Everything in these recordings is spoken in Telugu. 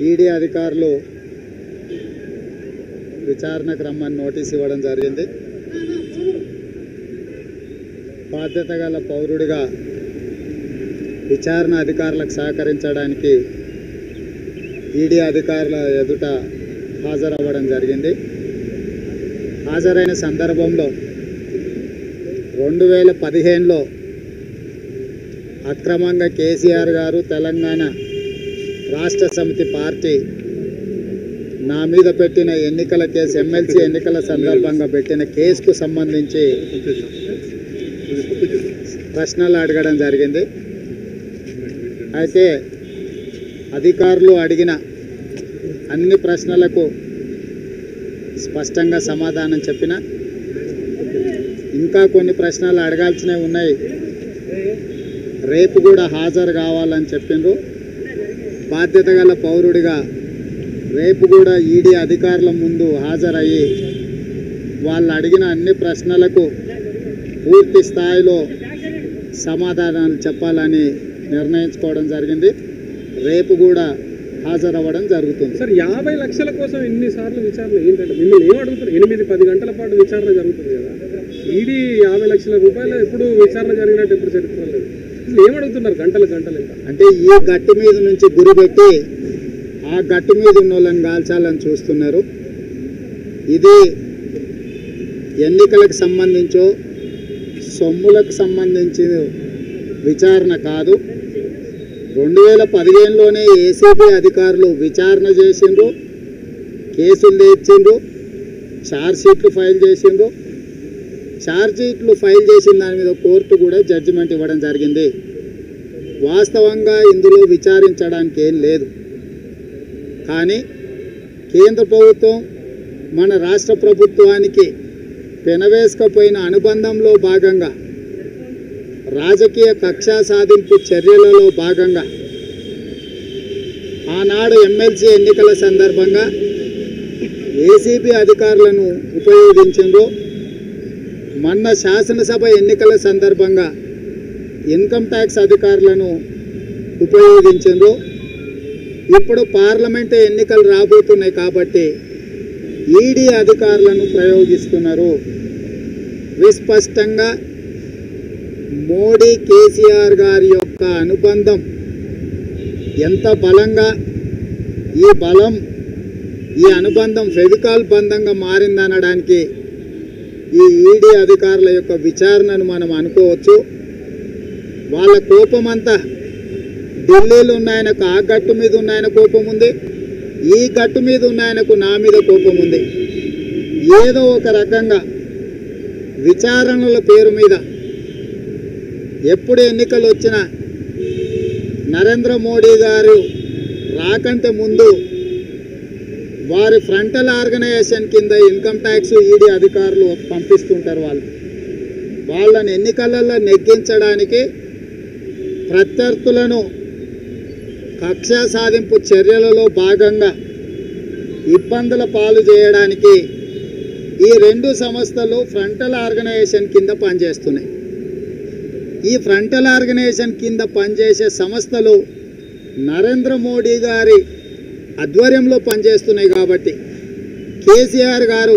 ఈడీ అధికారులు విచారణకు రమ్మని నోటీస్ ఇవ్వడం జరిగింది. బాధ్యత గల పౌరుడిగా విచారణ అధికారులకు సహకరించడానికి ఈడీ అధికారుల ఎదుట హాజరవ్వడం జరిగింది. హాజరైన సందర్భంలో 2015లో అక్రమంగా కేసీఆర్ గారు తెలంగాణ రాష్ట్ర సమితి పార్టీ నా మీద పెట్టిన ఎన్నికల కేసు, ఎమ్మెల్సీ ఎన్నికల సందర్భంగా పెట్టిన కేసుకు సంబంధించి ప్రశ్నలు అడగడం జరిగింది. అయితే అధికారులు అడిగిన అన్ని ప్రశ్నలకు స్పష్టంగా సమాధానం చెప్పిన, ఇంకా కొన్ని ప్రశ్నలు అడగాల్సినవి ఉన్నాయి, రేపు కూడా హాజరు కావాలని చెప్పిండ్రు. బాధ్యత గల పౌరుడిగా రేపు కూడా ఈడీ అధికారుల ముందు హాజరయ్యి వాళ్ళు అడిగిన అన్ని ప్రశ్నలకు పూర్తి స్థాయిలో సమాధానాలు చెప్పాలని నిర్ణయించుకోవడం జరిగింది. రేపు కూడా హాజరవ్వడం జరుగుతుంది. సార్, 50 లక్షల కోసం ఎన్నిసార్లు విచారణ? ఏంటంటే మిమ్మల్ని ఏమడుగుతారు? 8-10 గంటల పాటు విచారణ జరుగుతుంది కదా. ఈడీ 50 లక్షల రూపాయలు ఎప్పుడు విచారణ జరిగినట్టు ఎప్పుడు చరిత్ర లేదు. ఏమడుగుతున్నారు? గంటలు అంటే ఈ గట్టు మీద నుంచి గురి పెట్టి ఆ గట్టు మీద ఉన్న వాళ్ళని కాల్చాలని చూస్తున్నారు. ఇది ఎన్నికలకు సంబంధించో సొమ్ములకు సంబంధించిన విచారణ కాదు. 2015లోనే ఏసీబీ అధికారులు విచారణ చేసిండ్రు, కేసులు తెచ్చిండ్రు, ఛార్జ్షీట్లు ఫైల్ చేసిండ్రు. ఛార్జ్షీట్లు ఫైల్ చేసిన దాని మీద కోర్టు కూడా జడ్జిమెంట్ ఇవ్వడం జరిగింది. వాస్తవంగా ఇందులో విచారించడానికి ఏం లేదు. కానీ కేంద్ర ప్రభుత్వం మన రాష్ట్ర ప్రభుత్వానికి పెనవేసుకపోయిన అనుబంధంలో భాగంగా, రాజకీయ కక్షా సాధింపు చర్యలలో భాగంగా ఆనాడు ఎమ్మెల్సీ ఎన్నికల సందర్భంగా ఏసీబీ అధికారులను ఉపయోగించిండ్రు. మొన్న శాసనసభ ఎన్నికల సందర్భంగా ఇన్కమ్ ట్యాక్స్ అధికారులను ఉపయోగించిండ్రు. ఇప్పుడు పార్లమెంటు ఎన్నికలు రాబోతున్నాయి కాబట్టి ఈడీ అధికారులను ప్రయోగిస్తున్నారు. విస్పష్టంగా మోడీ కేసీఆర్ గారి యొక్క అనుబంధం ఎంత బలంగా, ఈ అనుబంధం ఫెవికాల్ బంధంగా మారిందనడానికి ఈ ఈడీ అధికారుల యొక్క విచారణను మనం అనుకోవచ్చు. వాళ్ళ కోపమంతా ఢిల్లీలో ఉన్న ఆయనకు ఆ గట్టు మీద ఉన్న ఆయన కోపం ఉంది, ఈ గట్టు మీద ఉన్న ఆయనకు నా మీద కోపం ఉంది. ఏదో ఒక రకంగా విచారణల పేరు మీద ఎప్పుడు ఎన్నికలు వచ్చినా నరేంద్ర మోడీ గారు రాకంటే ముందు వారి ఫ్రంటల్ ఆర్గనైజేషన్ కింద ఇన్కమ్ ట్యాక్స్ ఈడీ అధికారులు పంపిస్తుంటారు. వాళ్ళని ఎన్నికలలో నెగ్గించడానికి, ప్రత్యర్థులను కక్ష సాధింపు చర్యలలో భాగంగా ఇబ్బందుల పాలు చేయడానికి ఈ రెండు సంస్థలు ఫ్రంటల్ ఆర్గనైజేషన్ కింద పనిచేస్తున్నాయి. ఈ ఫ్రంటల్ ఆర్గనైజేషన్ కింద పనిచేసే సంస్థలు నరేంద్ర మోడీ గారి ఆధ్వర్యంలో పనిచేస్తున్నాయి కాబట్టి కేసీఆర్ గారు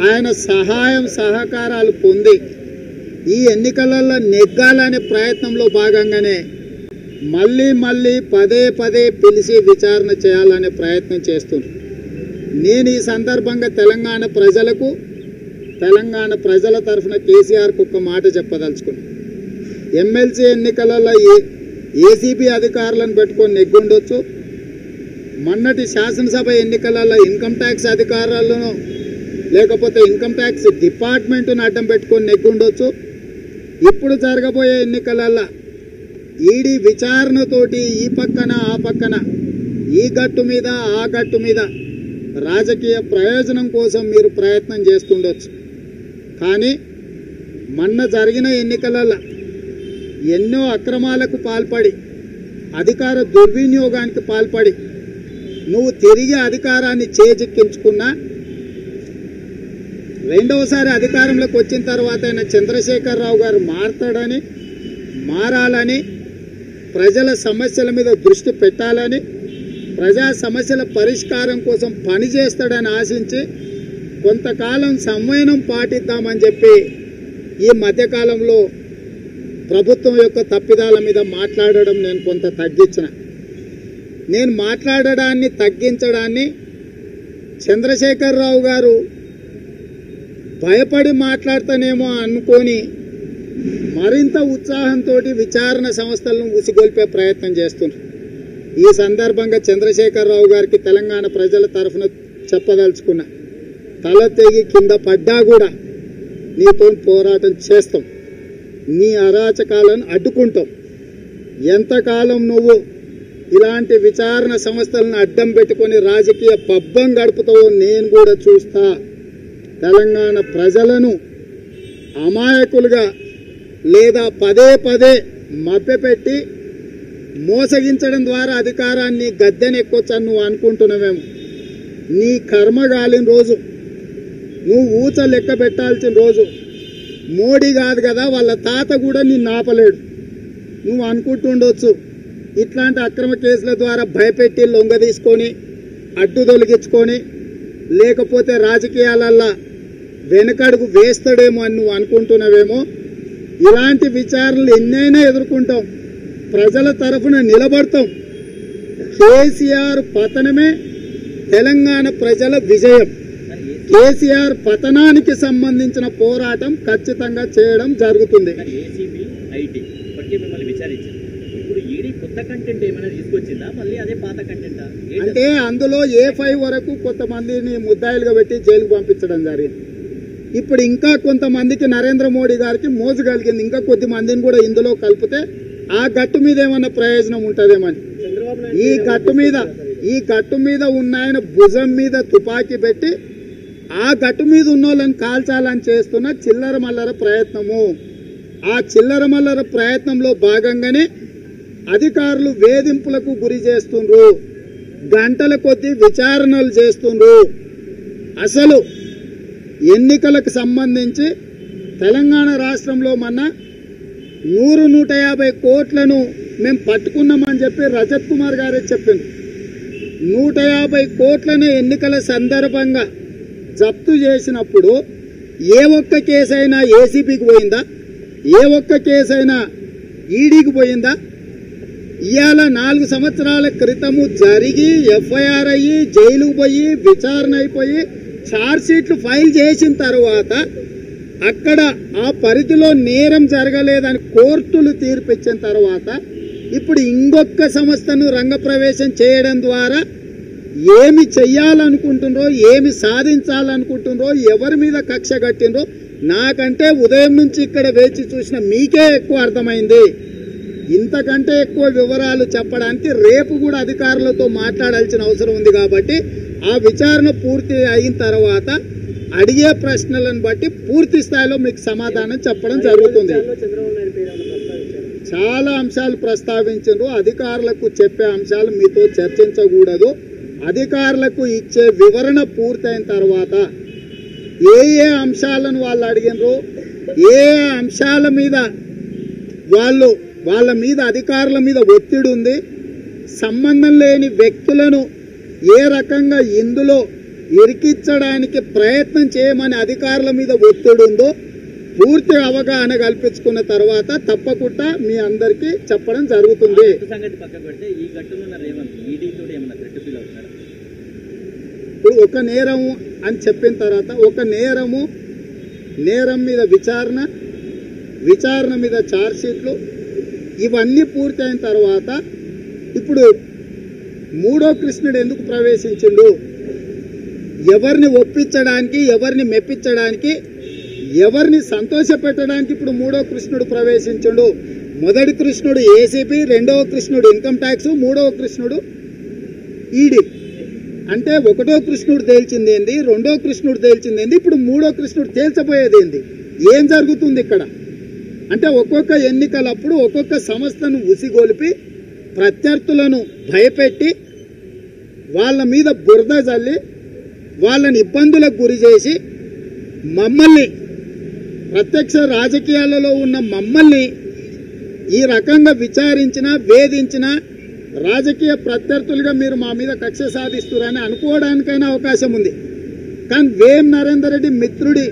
ఆయన సహాయం సహకారాలు పొంది ఈ ఎన్నికలలో నెగ్గాలనే ప్రయత్నంలో భాగంగానే మళ్ళీ పదే పిలిచి విచారణ చేయాలనే ప్రయత్నం చేస్తున్నారు. నేను ఈ సందర్భంగా తెలంగాణ ప్రజల తరఫున కేసీఆర్కు ఒక మాట చెప్పదలుచుకున్నాను. ఎమ్మెల్సీ ఎన్నికలలో ఏసీబీ అధికారులను పెట్టుకొని నెగ్గుండొచ్చు, మొన్నటి శాసనసభ ఎన్నికలలో ఇన్కమ్ ట్యాక్స్ అధికారులను లేకపోతే ఇన్కమ్ ట్యాక్స్ డిపార్ట్మెంట్ను అడ్డం పెట్టుకొని నెగ్గుండొచ్చు. ఇప్పుడు జరగబోయే ఎన్నికలలో ఈడీ విచారణతోటి ఈ పక్కన ఆ పక్కన, ఈ గట్టు మీద ఆ గట్టు మీద రాజకీయ ప్రయోజనం కోసం మీరు ప్రయత్నం చేస్తుండొచ్చు. కానీ మొన్న జరిగిన ఎన్నికలలో ఎన్నో అక్రమాలకు పాల్పడి, అధికార దుర్వినియోగానికి పాల్పడి నువ్వు తిరిగి అధికారాన్ని చేజిక్కించుకున్నా, రెండవసారి అధికారంలోకి వచ్చిన తర్వాత ఆయన చంద్రశేఖరరావు గారు మారాలని, ప్రజల సమస్యల మీద దృష్టి పెట్టాలని, ప్రజా సమస్యల పరిష్కారం కోసం పనిచేస్తాడని ఆశించి కొంతకాలం సంయమనం పాటిద్దామని చెప్పి ఈ మధ్యకాలంలో ప్రభుత్వం యొక్క తప్పిదాల మీద మాట్లాడడం నేను కొంత తగ్గించిన. నేను మాట్లాడడాన్ని తగ్గించడాన్ని చంద్రశేఖరరావు గారు భయపడి మాట్లాడతానేమో అనుకొని మరింత ఉత్సాహంతో విచారణ సంస్థలను ఉసిగొల్పే ప్రయత్నం చేస్తున్నారు. ఈ సందర్భంగా చంద్రశేఖరరావు గారికి తెలంగాణ ప్రజల తరఫున చెప్పదలుచుకున్నా, తల తెగి కింద పడ్డా కూడా నీతో పోరాటం చేస్తాం, నీ అరాచకాలను అడ్డుకుంటాం. ఎంతకాలం నువ్వు ఇలాంటి విచారణ సంస్థలను అడ్డం పెట్టుకొని రాజకీయ పబ్బం గడుపుతావో నేను కూడా చూస్తా. తెలంగాణ ప్రజలను అమాయకులుగా లేదా పదే పదే మభ్యపెట్టి మోసగించడం ద్వారా అధికారాన్ని గద్దెనెక్కొచ్చని నువ్వు అనుకుంటున్నావేమో. నీ కర్మగాలిన రోజు, నువ్వు ఊచ లెక్క పెట్టాల్సిన రోజు. మోడీ కాదు కదా, వాళ్ళ తాత కూడా నిన్ను ఆపలేడు. నువ్వు అనుకుంటుండొచ్చు ఇట్లాంటి అక్రమ కేసుల ద్వారా భయపెట్టి లొంగ తీసుకొని అడ్డు తొలగించుకొని లేకపోతే రాజకీయాలల్లా వెనకడుగు వేస్తాడేమో అని నువ్వు అనుకుంటున్నావేమో. ఇలాంటి విచారణలు ఎన్నైనా ఎదుర్కొంటాం, ప్రజల తరఫున నిలబడతాం. కేసీఆర్ పతనమే తెలంగాణ ప్రజల విజయం. కేసీఆర్ పతనానికి సంబంధించిన పోరాటం ఖచ్చితంగా చేయడం జరుగుతుంది. అంటే అందులో A5 వరకు కొంతమందిని ముద్దాయిలుగా పెట్టి జైలుకు పంపించడం జరిగింది. ఇప్పుడు ఇంకా కొంతమందికి నరేంద్ర మోడీ గారికి మోజు కలిగింది, ఇంకా కొద్ది మందిని కూడా ఇందులో కలిపితే ఆ గట్టు మీద ఏమన్నా ప్రయోజనం ఉంటుందేమని. ఈ గట్టు మీద ఉన్న ఆయన భుజం మీద తుపాకీ పెట్టి ఆ గట్టు మీద ఉన్న వాళ్ళని కాల్చాలని చేస్తున్న చిల్లర మల్లర ప్రయత్నము. ఆ చిల్లర మల్లర ప్రయత్నంలో భాగంగానే అధికారులు వేధింపులకు గురి చేస్తుండ్రు, గంటల కొద్దీ విచారణలు చేస్తుండ్రు. అసలు ఎన్నికలకు సంబంధించి తెలంగాణ రాష్ట్రంలో మన 100-150 కోట్లను మేము పట్టుకున్నామని చెప్పి రజత్ కుమార్ గారే చెప్పింది. 150 కోట్లను ఎన్నికల సందర్భంగా జప్తు చేసినప్పుడు ఏ ఒక్క కేసైనా ఏసీబీకి పోయిందా? ఏ ఒక్క కేసైనా ఈడీకి పోయిందా? ఇవాళ 4 సంవత్సరాల క్రితము జరిగి ఎఫ్ఐఆర్ అయ్యి జైలుకు పోయి విచారణ అయిపోయి ఛార్జ్ షీట్లు ఫైల్ చేసిన తర్వాత అక్కడ ఆ పరిధిలో నేరం జరగలేదని కోర్టులు తీర్పిచ్చిన తర్వాత ఇప్పుడు ఇంకొక సంస్థను రంగప్రవేశం చేయడం ద్వారా ఏమి చెయ్యాలనుకుంటుండ్రో, ఏమి సాధించాలనుకుంటుండ్రో, ఎవరి మీద కక్ష కట్టిండ్రో నాకంటే ఉదయం నుంచి ఇక్కడ వేచి చూసిన మీకే ఎక్కువ అర్థమైంది. ఇంతకంటే ఎక్కువ వివరాలు చెప్పడానికి రేపు కూడా అధికారులతో మాట్లాడాల్సిన అవసరం ఉంది. కాబట్టి ఆ విచారణ పూర్తి అయిన తర్వాత అడిగే ప్రశ్నలను బట్టి పూర్తి స్థాయిలో మీకు సమాధానం చెప్పడం జరుగుతుంది. చాలా అంశాలు ప్రస్తావించారు. అధికారులకు చెప్పే అంశాలు మీతో చర్చించకూడదు. అధికారులకు ఇచ్చే వివరణ పూర్తయిన తర్వాత ఏ అంశాలను వాళ్ళు అడిగినరు, ఏ అంశాల మీద వాళ్ళ మీద అధికారుల మీద ఒత్తిడి ఉంది, సంబంధం లేని వ్యక్తులను ఏ రకంగా ఇందులో ఇరికించడానికి ప్రయత్నం చేయమని అధికారుల మీద ఒత్తిడి ఉందో పూర్తి అవగాహన కల్పించుకున్న తర్వాత తప్పకుండా మీ అందరికీ చెప్పడం జరుగుతుంది. ఇప్పుడు ఒక నేరము అని చెప్పిన తర్వాత ఒక నేరం మీద విచారణ మీద ఛార్జ్ షీట్లు ఇవన్నీ పూర్తి అయిన తర్వాత ఇప్పుడు మూడో కృష్ణుడు ఎందుకు ప్రవేశించిండు, ఎవరిని ఒప్పించడానికి, ఎవరిని మెప్పించడానికి, ఎవరిని సంతోషపెట్టడానికి ఇప్పుడు మూడో కృష్ణుడు ప్రవేశించుండు. మొదటి కృష్ణుడు ఏసీబీ, రెండవ కృష్ణుడు ఇన్కమ్ ట్యాక్స్, మూడవ కృష్ణుడు ఈడీ. అంటే ఒకటో కృష్ణుడు తేల్చింది ఏంది, రెండో కృష్ణుడు తేల్చింది ఏంది, ఇప్పుడు మూడో కృష్ణుడు తేల్చబోయేది ఏంది, ఏం జరుగుతుంది ఇక్కడ అంటే ఒక్కొక్క ఎన్నికలప్పుడు ఒక్కొక్క సంస్థను ఉసిగొలిపి ప్రత్యర్థులను భయపెట్టి వాళ్ళ మీద బురద జల్లి వాళ్ళని ఇబ్బందులకు గురి చేసి మమ్మల్ని ప్రత్యక్ష రాజకీయాలలో ఉన్న మమ్మల్ని ఈ రకంగా విచారించినా వేధించినా రాజకీయ ప్రత్యర్థులుగా మీరు మా మీద కక్ష సాధిస్తున్నారని అనుకోవడానికైనా అవకాశం ఉంది. కానీ వేం నరేందర్ రెడ్డి మిత్రుడి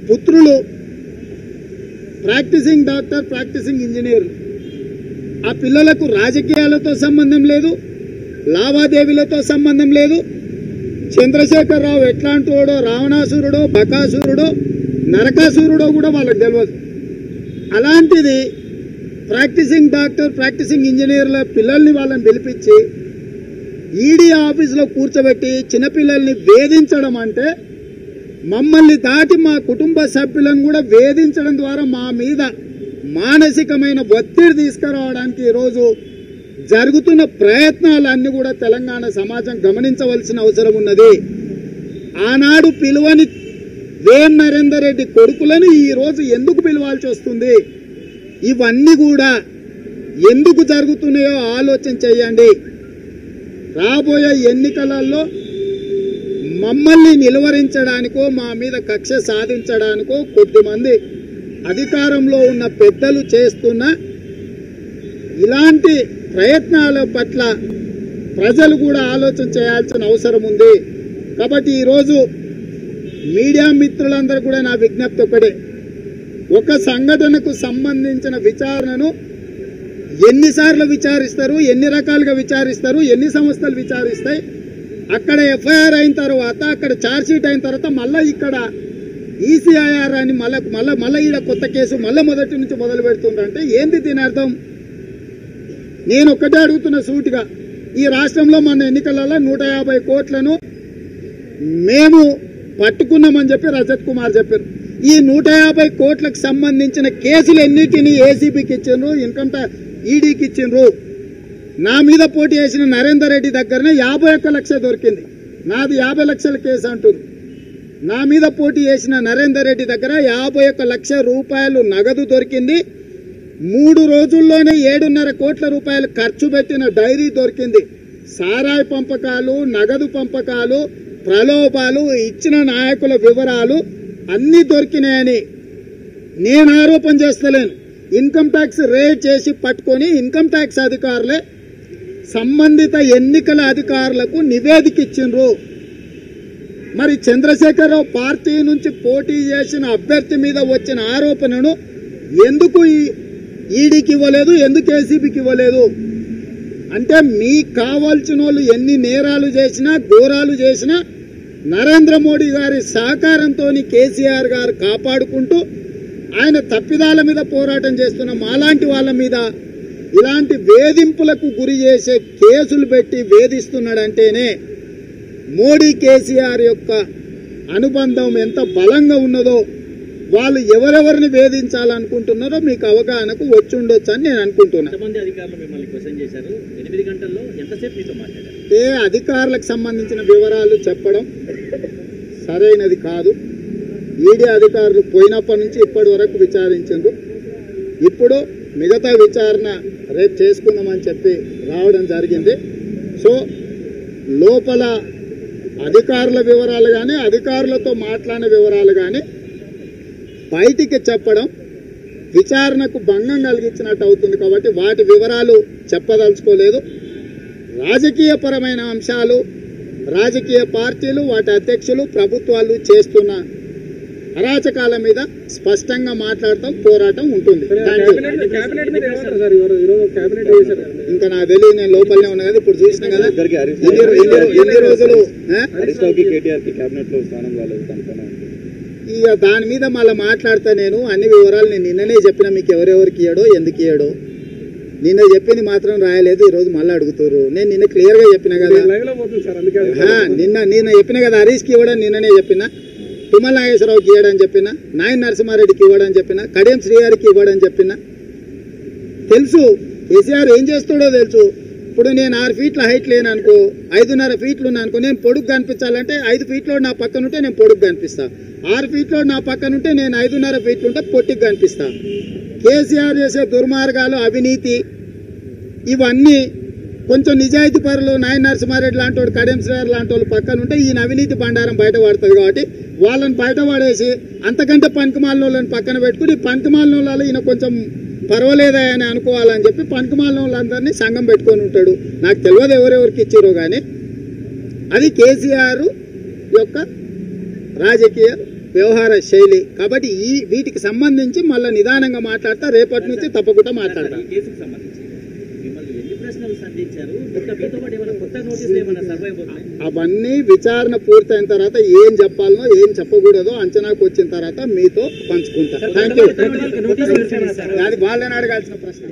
పుత్రులు ప్రాక్టీసింగ్ డాక్టర్, ప్రాక్టీసింగ్ ఇంజనీర్. ఆ పిల్లలకు రాజకీయాలతో సంబంధం లేదు, లావాదేవీలతో సంబంధం లేదు. చంద్రశేఖరరావు ఎట్లాంటోడో, రావణాసురుడో, బకాసురుడో, నరకాసురుడో కూడా వాళ్ళకి తెలియదు. అలాంటిది ప్రాక్టీసింగ్ డాక్టర్, ప్రాక్టీసింగ్ ఇంజనీర్ల పిల్లల్ని వాళ్ళని పిలిపించి ఈడీ ఆఫీసులో కూర్చోబెట్టి చిన్నపిల్లల్ని వేధించడం అంటే, మమ్మల్ని దాటి మా కుటుంబ సభ్యులను కూడా వేధించడం ద్వారా మా మీద మానసికమైన ఒత్తిడి తీసుకురావడానికి ఈరోజు జరుగుతున్న ప్రయత్నాలన్నీ కూడా తెలంగాణ సమాజం గమనించవలసిన అవసరం ఉన్నది. ఆనాడు పిలువని వేం నరేందర్ రెడ్డి కొడుకులను ఈరోజు ఎందుకు పిలవాల్సి వస్తుంది? ఇవన్నీ కూడా ఎందుకు జరుగుతున్నాయో ఆలోచన చేయండి. రాబోయే ఎన్నికలలో మమ్మల్ని నిలువరించడానికో, మా మీద కక్ష సాధించడానికో కొద్దిమంది అధికారంలో ఉన్న పెద్దలు చేస్తున్న ఇలాంటి ప్రయత్నాల పట్ల ప్రజలు కూడా ఆలోచన చేయాల్సిన అవసరం ఉంది. కాబట్టి ఈరోజు మీడియా మిత్రులందరూ కూడా నా విజ్ఞప్తి ఒకటే, ఒక సంఘటనకు సంబంధించిన విచారణను ఎన్నిసార్లు విచారిస్తారు, ఎన్ని రకాలుగా విచారిస్తారు, ఎన్ని సంస్థలు విచారిస్తాయి? అక్కడ ఎఫ్ఐఆర్ అయిన తర్వాత, అక్కడ ఛార్జ్షీట్ అయిన తర్వాత మళ్ళీ ఇక్కడ ఈసీఐఆర్ అని మళ్ళీ ఈడ కొత్త కేసు మళ్ళీ మొదటి నుంచి మొదలు పెడుతుందంటే ఏంది దీని అర్థం? నేను ఒక్కటే అడుగుతున్న సూటిగా, ఈ రాష్ట్రంలో మన ఎన్నికలలో 150 కోట్లను మేము పట్టుకున్నామని చెప్పి రజత్ కుమార్ చెప్పారు. ఈ 150 కోట్లకు సంబంధించిన కేసులు ఎన్నిటిని ఏసీబీకి ఇచ్చిండ్రు, ఇన్కమ్ ఈడీకి ఇచ్చిండ్రు. నా మీద పోటీ చేసిన నరేందర్ రెడ్డి దగ్గరనే 51 లక్ష దొరికింది. నాది 50 లక్షల కేసు అంటున్నారు. నా మీద పోటీ చేసిన నరేందర్ రెడ్డి దగ్గర 51 లక్ష రూపాయలు నగదు దొరికింది. 3 రోజుల్లోనే 7.5 కోట్ల రూపాయలు ఖర్చు పెట్టిన డైరీ దొరికింది. సారాయి పంపకాలు, నగదు పంపకాలు, ప్రలోభాలు, ఇచ్చిన నాయకుల వివరాలు అన్నీ దొరికినాయని నేను ఆరోపణ చేస్తలేను. ఇన్కమ్ ట్యాక్స్ రేడ్ చేసి పట్టుకొని ఇన్కమ్ ట్యాక్స్ అధికారులే సంబంధిత ఎన్నికల అధికారులకు నివేదిక ఇచ్చిండ్రు. మరి చంద్రశేఖరరావు పార్టీ నుంచి పోటీ చేసిన అభ్యర్థి మీద వచ్చిన ఆరోపణను ఎందుకు ఈడీకి ఇవ్వలేదు, ఎందుకు ఏసీబీకి ఇవ్వలేదు? అంటే మీకు కావాల్సిన వాళ్ళు ఎన్ని నేరాలు చేసినా, ఘోరాలు చేసినా నరేంద్ర మోడీ గారి సహకారంతో కేసీఆర్ గారు కాపాడుకుంటూ ఆయన తప్పిదాల మీద పోరాటం చేస్తున్న మాలాంటి వాళ్ళ మీద ఇలాంటి వేధింపులకు గురి చేసే కేసులు పెట్టి వేధిస్తున్నాడంటేనే మోడీ కేసీఆర్ యొక్క అనుబంధం ఎంత బలంగా ఉన్నదో, వాళ్ళు ఎవరెవరిని వేధించాలనుకుంటున్నారో మీకు అవగాహనకు వచ్చి ఉండొచ్చు అని నేను అనుకుంటున్నాను. అధికారులకు సంబంధించిన వివరాలు చెప్పడం సరైనది కాదు. ఈడీ అధికారులు పోయినప్పటి నుంచి ఇప్పటి వరకు విచారించారు. ఇప్పుడు మిగతా విచారణ రేపు చేసుకుందామని చెప్పి రావడం జరిగింది. సో లోపల అధికారుల వివరాలు కానీ, అధికారులతో మాట్లాడిన వివరాలు కానీ బయటికి చెప్పడం విచారణకు భంగం కలిగించినట్టు అవుతుంది. కాబట్టి వాటి వివరాలు చెప్పదలుచుకోలేదు. రాజకీయపరమైన అంశాలు, రాజకీయ పార్టీలు, వాటి అధ్యక్షులు, ప్రభుత్వాలు చేస్తున్న అరాచకాల మీద స్పష్టంగా మాట్లాడతాం, పోరాటం ఉంటుంది. ఇంకా నాకు తెలియదు, నేను లోపలనే ఉన్నా కదా, ఇప్పుడు చూసినా కదా ఎన్ని రోజులు ఇక దాని మీద మళ్ళీ మాట్లాడతా. నేను అన్ని వివరాలు నేను నిన్ననే చెప్పిన, మీకు ఎవరెవరికి ఇయ్యాడో, ఎందుకు ఇయ్యాడో నిన్న చెప్పింది మాత్రం రాయలేదు. ఈరోజు మళ్ళీ అడుగుతారు. నేను నిన్న క్లియర్గా చెప్పిన కదా, నిన్న చెప్పిన కదా, హరీష్కి ఇవ్వడం నిన్ననే చెప్పిన, తుమ్మల నాగేశ్వరరావుకి ఇవ్వడని చెప్పిన, నాయన నరసింహారెడ్డికి ఇవ్వడని చెప్పిన, కడియం శ్రీగారికి ఇవ్వడని చెప్పిన. తెలుసు కేసీఆర్ ఏం చేస్తాడో తెలుసు. ఇప్పుడు నేను 6 ఫీట్ల హైట్ లేననుకో, 5.5 ఫీట్లు ఉన్నానుకో, నేను పొడుగు కనిపించాలంటే 5 ఫీట్లో నా పక్కన ఉంటే నేను పొడుగు కనిపిస్తా. 6 ఫీట్లో నా పక్కన ఉంటే నేను 5.5 ఫీట్లు ఉంటే పొట్టికి కనిపిస్తా. కేసీఆర్ చేసే దుర్మార్గాలు, అవినీతి, ఇవన్నీ కొంచెం నిజాయితీ పరులు నాయన నరసింహారెడ్డి లాంటి వాడు, కడియం శ్రీగారు లాంటి వాళ్ళు పక్కన ఉంటే ఈయన అవినీతి బండారం బయటపడుతుంది. కాబట్టి వాళ్ళని బయటపడేసి అంతకంటే పనికిమాలిన వాళ్ళని పక్కన పెట్టుకుని, పనికిమాలిన వాళ్ళు ఈయన కొంచెం పర్వాలేదా అని అనుకోవాలని చెప్పి పనికిమాలిన వాళ్ళందరినీ సంఘం పెట్టుకొని ఉంటాడు. నాకు తెలియదు ఎవరెవరికి ఇచ్చారో కానీ అది కేసీఆర్ యొక్క రాజకీయ వ్యవహార శైలి. కాబట్టి వీటికి సంబంధించి మళ్ళీ నిదానంగా మాట్లాడతా, రేపటి నుంచి తప్పకుండా మాట్లాడతా. అవన్నీ విచారణ పూర్తయిన తర్వాత ఏం చెప్పాలనో ఏం చెప్పకూడదో అంచనాకు వచ్చిన తర్వాత మీతో పంచుకుంటా. Thank you. అది వాళ్ళని అడగాల్సిన ప్రశ్న.